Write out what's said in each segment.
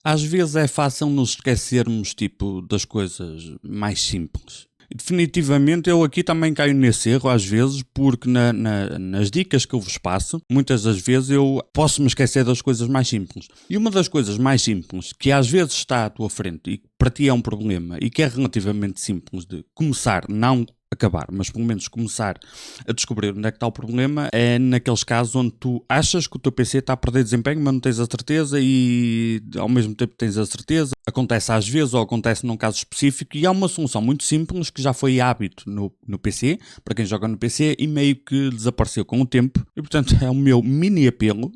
Às vezes é fácil nos esquecermos, tipo, das coisas mais simples. E definitivamente eu aqui também caio nesse erro às vezes, porque nas dicas que eu vos passo, muitas das vezes eu posso me esquecer das coisas mais simples. E uma das coisas mais simples, que às vezes está à tua frente e que para ti é um problema e que é relativamente simples de começar, não acabar, mas pelo menos começar a descobrir onde é que está o problema, é naqueles casos onde tu achas que o teu PC está a perder desempenho, mas não tens a certeza e ao mesmo tempo tens a certeza. Acontece às vezes ou acontece num caso específico e há uma solução muito simples que já foi hábito no PC, para quem joga no PC, e meio que desapareceu com o tempo. E portanto é o meu mini apelo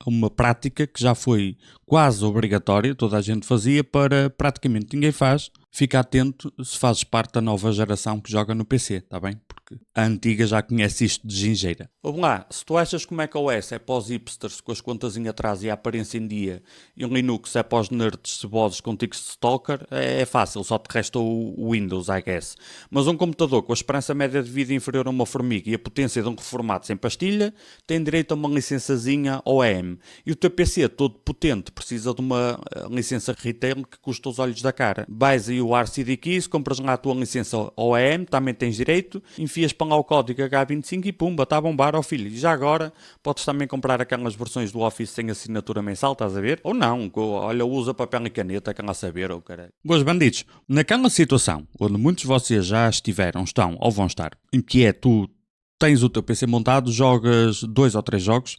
a uma prática que já foi quase obrigatória, toda a gente fazia, para praticamente ninguém faz. Fica atento se fazes parte da nova geração que joga no PC, está bem? Porque a antiga já conhece isto de gingeira. Vamos lá, se tu achas que o macOS é para os hipsters com as contas em atraso e a aparência em dia, e o Linux é para os nerds cebosos com tics de stalker, é fácil, só te resta o Windows, I guess. Mas um computador com a esperança média de vida inferior a uma formiga e a potência de um reformado sem pastilha, tem direito a uma licençazinha OEM. E o teu PC todo potente precisa de uma licença retail que custa os olhos da cara. Vais aí o RCD Keys, compras lá a tua licença OEM, também tens direito, enfias para lá o código H25 e pumba, está a bombar, ó filho. E já agora podes também comprar aquelas versões do Office sem assinatura mensal, estás a ver? Ou não, olha, usa papel e caneta, quer lá saber, ou caralho. Boas bandidos, naquela situação onde muitos de vocês já estiveram, estão ou vão estar, em que é tu tens o teu PC montado, jogas 2 ou 3 jogos,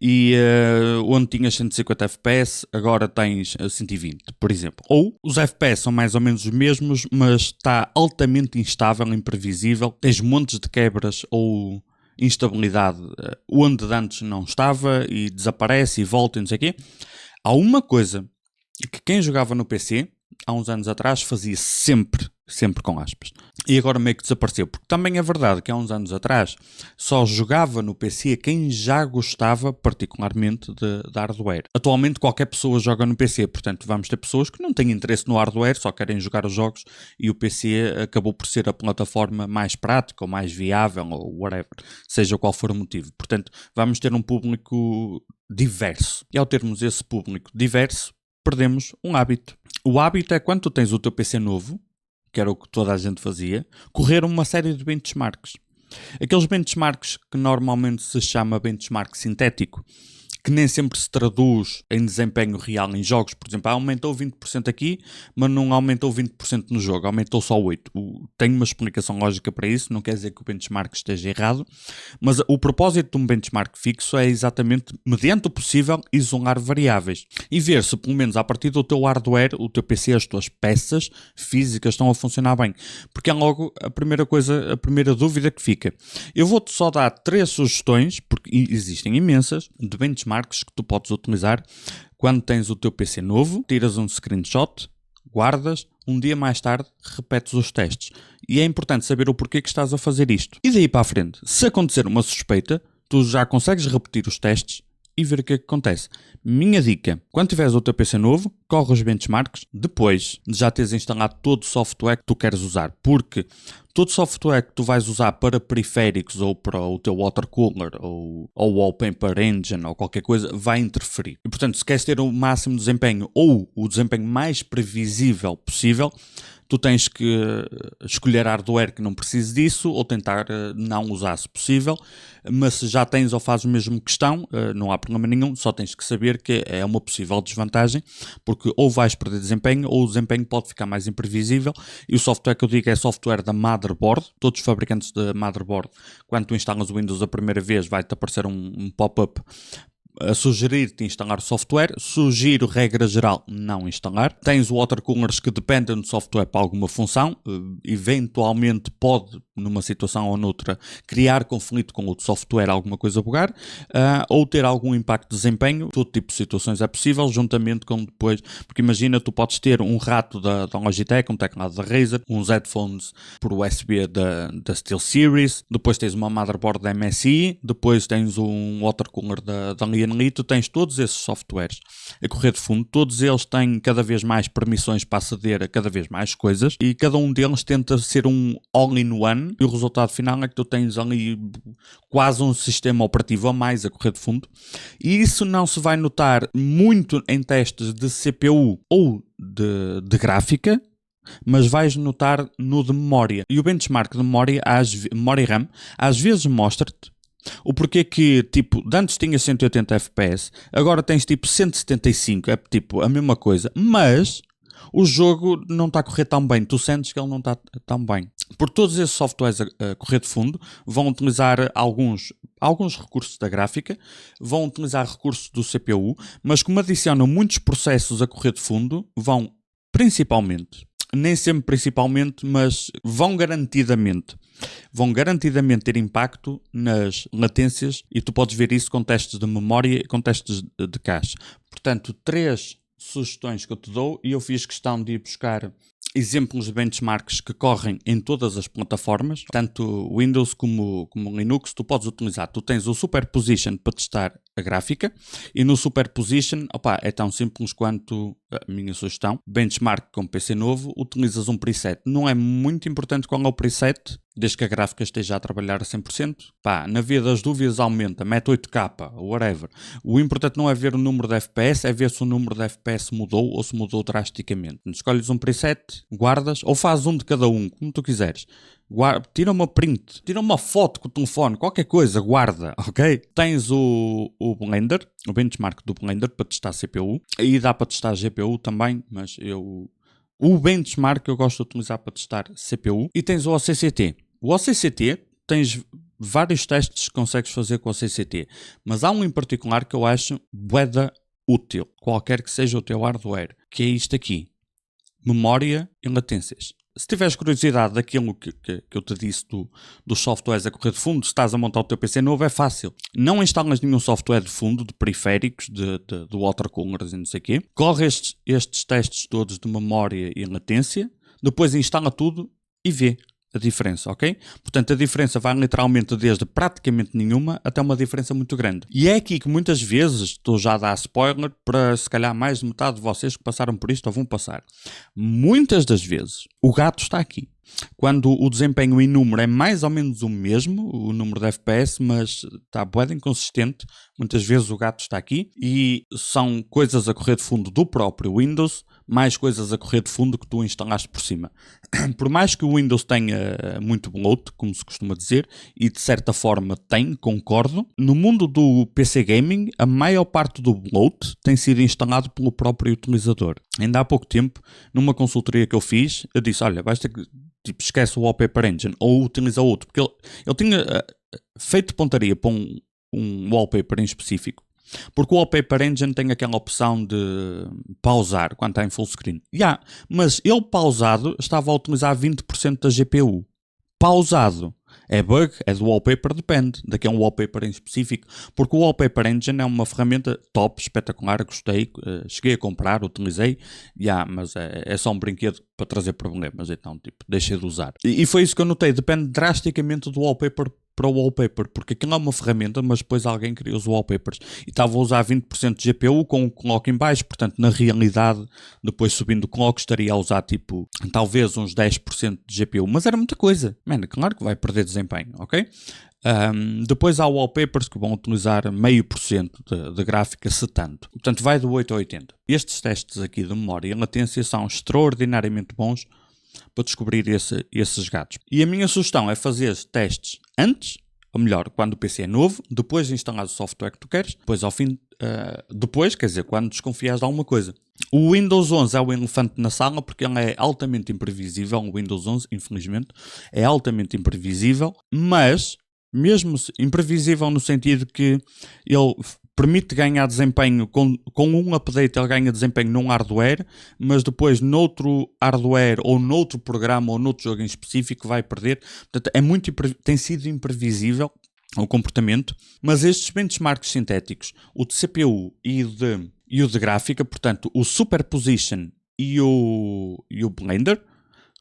e onde tinhas 150 FPS, agora tens 120, por exemplo. Ou os FPS são mais ou menos os mesmos, mas está altamente instável, imprevisível, tens montes de quebras ou instabilidade onde antes não estava e desaparece e volta e não sei o quê. Há uma coisa que quem jogava no PC há uns anos atrás fazia sempre com aspas. E agora meio que desapareceu. Porque também é verdade que há uns anos atrás só jogava no PC quem já gostava particularmente de hardware. Atualmente qualquer pessoa joga no PC, portanto vamos ter pessoas que não têm interesse no hardware, só querem jogar os jogos e o PC acabou por ser a plataforma mais prática ou mais viável ou whatever, seja qual for o motivo. Portanto vamos ter um público diverso. E ao termos esse público diverso, perdemos um hábito. O hábito é quando tu tens o teu PC novo, que era o que toda a gente fazia, correr uma série de benchmarks. Aqueles benchmarks que normalmente se chama benchmark sintético, que nem sempre se traduz em desempenho real em jogos. Por exemplo, aumentou 20% aqui, mas não aumentou 20% no jogo, aumentou só 8%. Tem uma explicação lógica para isso, não quer dizer que o benchmark esteja errado, mas o propósito de um benchmark fixo é exatamente, mediante o possível, isolar variáveis e ver se, pelo menos a partir do teu hardware, o teu PC, as tuas peças físicas estão a funcionar bem. Porque é logo a primeira dúvida que fica. Eu vou-te só dar 3 sugestões, porque existem imensas, de benchmarks que tu podes utilizar quando tens o teu PC novo, tiras um screenshot, guardas, um dia mais tarde repetes os testes. E é importante saber o porquê que estás a fazer isto. E daí para a frente, se acontecer uma suspeita, tu já consegues repetir os testes e ver o que é que acontece. Minha dica, quando tiveres o teu PC novo, corre os benchmarks depois de já teres instalado todo o software que tu queres usar, porque todo software que tu vais usar para periféricos ou para o teu water cooler ou wallpaper engine ou qualquer coisa vai interferir. E portanto, se queres ter o máximo desempenho ou o desempenho mais previsível possível, tu tens que escolher hardware que não precise disso ou tentar não usar se possível, mas se já tens ou fazes mesmo questão, não há problema nenhum, só tens que saber que é uma possível desvantagem, porque ou vais perder desempenho ou o desempenho pode ficar mais imprevisível. E o software que eu digo é software da motherboard. Todos os fabricantes de motherboard, quando tu instalas o Windows a primeira vez, vai-te aparecer um pop-up a sugerir-te instalar software. Sugiro, regra geral, não instalar. Tens water coolers que dependem do software para alguma função, eventualmente pode, numa situação ou noutra, criar conflito com outro software, alguma coisa bugar, ou ter algum impacto de desempenho. Todo tipo de situações é possível, juntamente com depois, porque imagina, tu podes ter um rato da Logitech, um teclado da Razer, uns headphones por USB da SteelSeries, depois tens uma motherboard da MSI, depois tens um water cooler da NVIDIA, tu tens todos esses softwares a correr de fundo, todos eles têm cada vez mais permissões para aceder a cada vez mais coisas e cada um deles tenta ser um all-in-one e o resultado final é que tu tens ali quase um sistema operativo a mais a correr de fundo e isso não se vai notar muito em testes de CPU ou de gráfica, mas vais notar no de memória. E o benchmark de memória, memória RAM, às vezes mostra-te o porquê que, tipo, antes tinha 180 FPS, agora tens tipo 175, é tipo a mesma coisa, mas o jogo não está a correr tão bem, tu sentes que ele não está tão bem. Por todos esses softwares a correr de fundo, vão utilizar alguns recursos da gráfica, vão utilizar recursos do CPU, mas como adicionam muitos processos a correr de fundo, vão principalmente, nem sempre principalmente, mas vão garantidamente ter impacto nas latências e tu podes ver isso com testes de memória e com testes de cache. Portanto, 3 sugestões que eu te dou e eu fiz questão de ir buscar exemplos de benchmarks que correm em todas as plataformas, tanto Windows como Linux, tu podes utilizar. Tu tens o Superposition para testar a gráfica e no Superposition, é tão simples quanto a minha sugestão. Benchmark com PC novo, utilizas um preset. Não é muito importante qual é o preset, desde que a gráfica esteja a trabalhar a 100%. Na via das dúvidas aumenta, mete 8K, whatever. O importante não é ver o número de FPS, é ver se o número de FPS mudou ou se mudou drasticamente. Escolhes um preset, guardas, ou fazes um de cada um, como tu quiseres. Tira uma print, tira uma foto com o telefone, qualquer coisa, guarda, ok? Tens o Blender, o benchmark do Blender para testar CPU, e dá para testar GPU também, mas o benchmark eu gosto de utilizar para testar CPU, e tens o OCCT. O OCCT, tens vários testes que consegues fazer com o OCCT, mas há um em particular que eu acho bué útil, qualquer que seja o teu hardware, que é isto aqui, memória e latências. Se tiveres curiosidade daquilo que eu te disse dos softwares a correr de fundo, se estás a montar o teu PC novo, é fácil. Não instalas nenhum software de fundo, de periféricos, de watercoolers e não sei o quê. Corre estes testes todos de memória e latência, depois instala tudo e vê a diferença, ok? Portanto, a diferença vai literalmente desde praticamente nenhuma até uma diferença muito grande. E é aqui que muitas vezes, estou já a dar spoiler, para se calhar mais de metade de vocês que passaram por isto ou vão passar. Muitas das vezes, o gato está aqui. Quando o desempenho em número é mais ou menos o mesmo, o número de FPS, mas está bué inconsistente, muitas vezes o gato está aqui e são coisas a correr de fundo do próprio Windows, mais coisas a correr de fundo que tu instalaste por cima. Por mais que o Windows tenha muito bloat, como se costuma dizer, e de certa forma tem, concordo, no mundo do PC Gaming, a maior parte do bloat tem sido instalado pelo próprio utilizador. Ainda há pouco tempo, numa consultoria que eu fiz, eu disse, olha, vais ter que, esquece o Wallpaper Engine, ou utiliza outro, porque ele tinha feito pontaria para um wallpaper em específico, porque o Wallpaper Engine tem aquela opção de pausar quando está em full screen. Mas ele pausado estava a utilizar 20% da GPU. Pausado. É bug, é do wallpaper, depende daquele wallpaper em específico, porque o Wallpaper Engine é uma ferramenta top, espetacular, gostei, cheguei a comprar, utilizei, mas é só um brinquedo para trazer problemas, então deixei de usar. E foi isso que eu notei, depende drasticamente do wallpaper para o wallpaper, porque aquilo é uma ferramenta, mas depois alguém criou os wallpapers e estava a usar 20% de GPU com o clock em baixo, portanto na realidade depois subindo o clock estaria a usar talvez uns 10% de GPU, mas era muita coisa, claro que vai perder desempenho, ok? Depois há wallpapers que vão utilizar meio por cento de gráfica, se tanto, portanto vai do 8 a 80. Estes testes aqui de memória e latência são extraordinariamente bons para descobrir esses gatos. E a minha sugestão é fazer testes antes, ou melhor, quando o PC é novo, depois de instalar o software que tu queres, depois ao fim, quer dizer, quando desconfias de alguma coisa. O Windows 11 é o elefante na sala porque ele é altamente imprevisível, o Windows 11, infelizmente, é altamente imprevisível, mas mesmo imprevisível no sentido que ele permite ganhar desempenho com um update, ele ganha desempenho num hardware, mas depois noutro hardware ou noutro programa ou noutro jogo em específico vai perder. Portanto, tem sido imprevisível o comportamento, mas estes benchmarks sintéticos, o de CPU e o de gráfica, portanto, o Superposition e o Blender,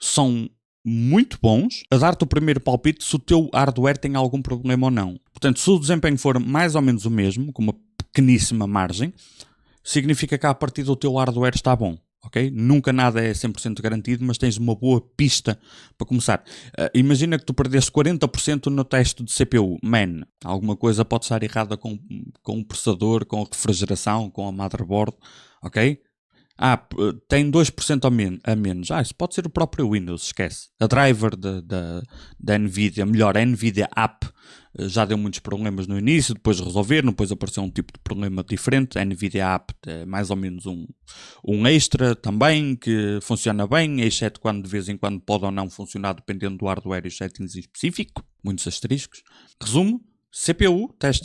são muito bons a dar-te o primeiro palpite se o teu hardware tem algum problema ou não. Portanto, se o desempenho for mais ou menos o mesmo, com uma pequeníssima margem, significa que a partir do teu hardware está bom. Okay? Nunca nada é 100% garantido, mas tens uma boa pista para começar. Imagina que tu perdeste 40% no teste de CPU. Man, alguma coisa pode estar errada com o processador, com a refrigeração, com a motherboard. Ok? Tem 2% a menos. Isso pode ser o próprio Windows, esquece. A driver da NVIDIA, melhor, a NVIDIA App, já deu muitos problemas no início, depois resolveram, depois apareceu um tipo de problema diferente. A NVIDIA App é mais ou menos um extra também, que funciona bem, exceto quando de vez em quando pode ou não funcionar, dependendo do hardware e os settings em específico. Muitos asteriscos. Resumo. CPU, teste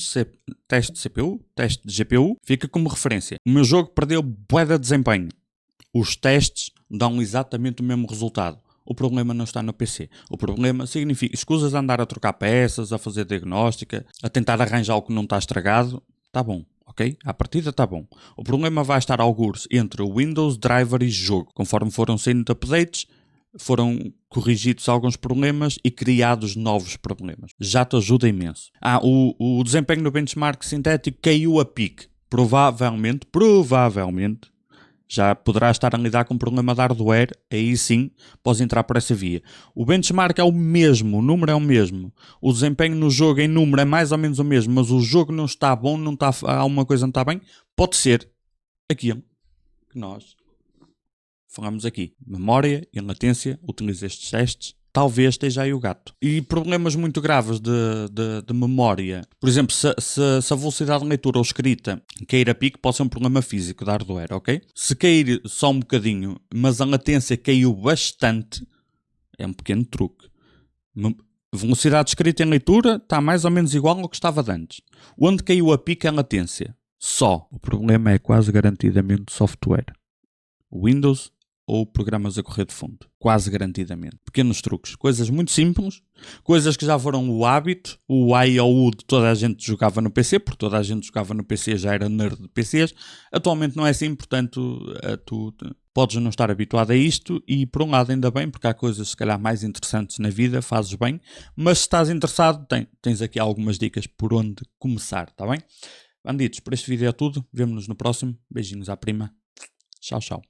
de CPU, teste de GPU, fica como referência. O meu jogo perdeu bué de desempenho. Os testes dão exatamente o mesmo resultado. O problema não está no PC. O problema significa escusas a andar a trocar peças, a fazer diagnóstica, a tentar arranjar o que não está estragado. Está bom, ok? À partida está bom. O problema vai estar algures entre o Windows, driver e jogo. Conforme foram saindo updates, foram corrigidos alguns problemas e criados novos problemas. Já te ajuda imenso. O desempenho no benchmark sintético caiu a pique. Provavelmente, já poderá estar a lidar com um problema de hardware, aí sim podes entrar por essa via. O benchmark é o mesmo, o número é o mesmo. O desempenho no jogo em número é mais ou menos o mesmo, mas o jogo não está bom, alguma coisa não está bem. Pode ser aquilo que nós falamos aqui. Memória e latência, utiliza estes testes. Talvez esteja aí o gato. E problemas muito graves de memória. Por exemplo, se a velocidade de leitura ou escrita cair a pique, pode ser um problema físico da hardware, ok? Se cair só um bocadinho, mas a latência caiu bastante, é um pequeno truque. Velocidade de escrita em leitura está mais ou menos igual ao que estava de antes. Onde caiu a pique é a latência. Só. O problema é quase garantidamente software. Windows ou programas a correr de fundo. Quase garantidamente. Pequenos truques. Coisas muito simples. Coisas que já foram o hábito. O A e o U de toda a gente jogava no PC, porque toda a gente jogava no PC, já era nerd de PCs. Atualmente não é assim, portanto, tu podes não estar habituado a isto e, por um lado, ainda bem, porque há coisas, se calhar, mais interessantes na vida, fazes bem. Mas se estás interessado, tens aqui algumas dicas por onde começar, está bem? Bandidos, por este vídeo é tudo. Vemo-nos no próximo. Beijinhos à prima. Tchau, tchau.